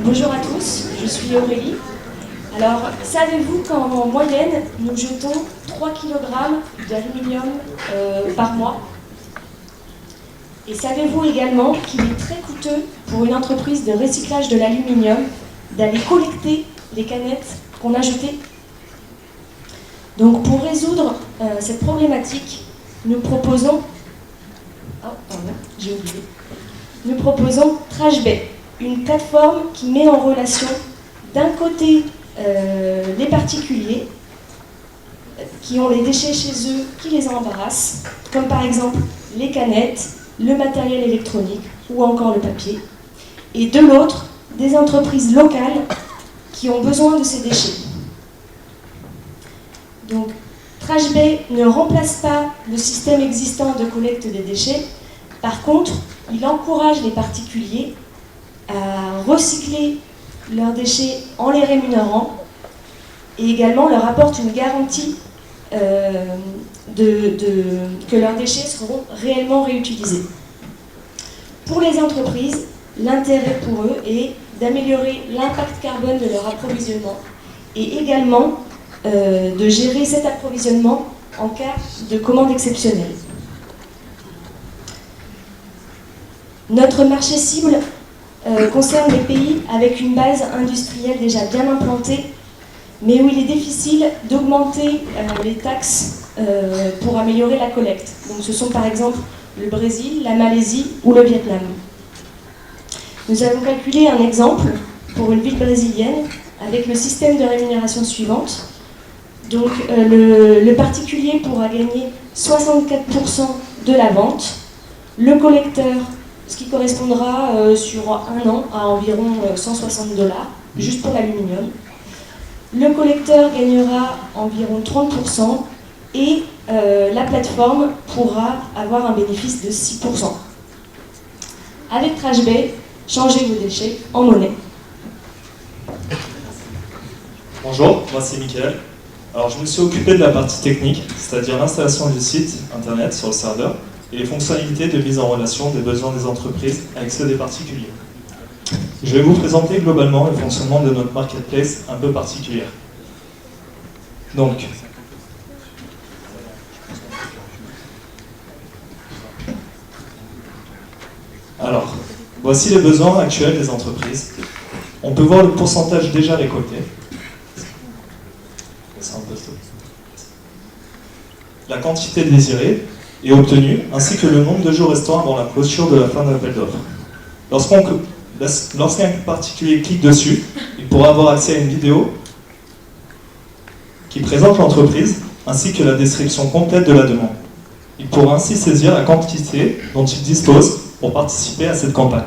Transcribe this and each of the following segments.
Bonjour à tous, je suis Aurélie. Alors, savez-vous qu'en moyenne, nous jetons 3 kg d'aluminium par mois? Et savez-vous également qu'il est très coûteux pour une entreprise de recyclage de l'aluminium d'aller collecter les canettes qu'on a jetées? Donc, pour résoudre cette problématique, nous proposons... Oh, pardon, j'ai oublié. Nous proposons TrashBay, une plateforme qui met en relation d'un côté les particuliers qui ont les déchets chez eux, qui les embarrassent, comme par exemple les canettes, le matériel électronique ou encore le papier, et de l'autre, des entreprises locales qui ont besoin de ces déchets. Donc, TrashBay ne remplace pas le système existant de collecte des déchets. Par contre, il encourage les particuliers à recycler leurs déchets en les rémunérant et également leur apporte une garantie que leurs déchets seront réellement réutilisés. Pour les entreprises, l'intérêt pour eux est d'améliorer l'impact carbone de leur approvisionnement et également de gérer cet approvisionnement en cas de commande exceptionnelle. Notre marché cible concerne les pays avec une base industrielle déjà bien implantée, mais où il est difficile d'augmenter les taxes pour améliorer la collecte. Donc ce sont par exemple le Brésil, la Malaisie ou le Vietnam. Nous avons calculé un exemple pour une ville brésilienne avec le système de rémunération suivante. Donc le particulier pourra gagner 64% de la vente, le collecteur, ce qui correspondra sur un an à environ $160, juste pour l'aluminium. Le collecteur gagnera environ 30% et la plateforme pourra avoir un bénéfice de 6%. Avec TrashBay, changez vos déchets en monnaie. Bonjour, moi c'est Mickaël. Alors je me suis occupé de la partie technique, c'est-à-dire l'installation du site internet sur le serveur et les fonctionnalités de mise en relation des besoins des entreprises avec ceux des particuliers. Je vais vous présenter globalement le fonctionnement de notre marketplace un peu particulière. Donc, voici les besoins actuels des entreprises. On peut voir le pourcentage déjà récolté. La quantité désirée et obtenue, ainsi que le nombre de jours restant avant la clôture de la fin de l'appel d'offres. Lorsqu'un particulier clique dessus, il pourra avoir accès à une vidéo qui présente l'entreprise, ainsi que la description complète de la demande. Il pourra ainsi saisir la quantité dont il dispose pour participer à cette campagne.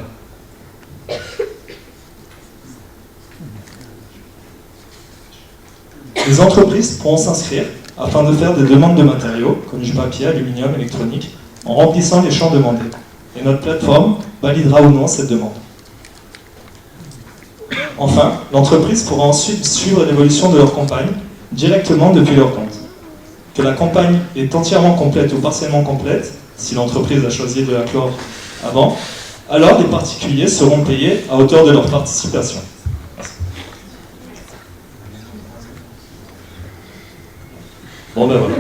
Les entreprises pourront s'inscrire afin de faire des demandes de matériaux, comme du papier, aluminium, électronique, en remplissant les champs demandés. Et notre plateforme validera ou non cette demande. Enfin, l'entreprise pourra ensuite suivre l'évolution de leur campagne directement depuis leur compte. Que la campagne est entièrement complète ou partiellement complète, si l'entreprise a choisi de la clore avant, alors les particuliers seront payés à hauteur de leur participation. Bon ben voilà.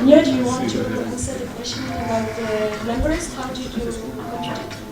Nio, do you want to answer the question about the numbers? How did you compute it?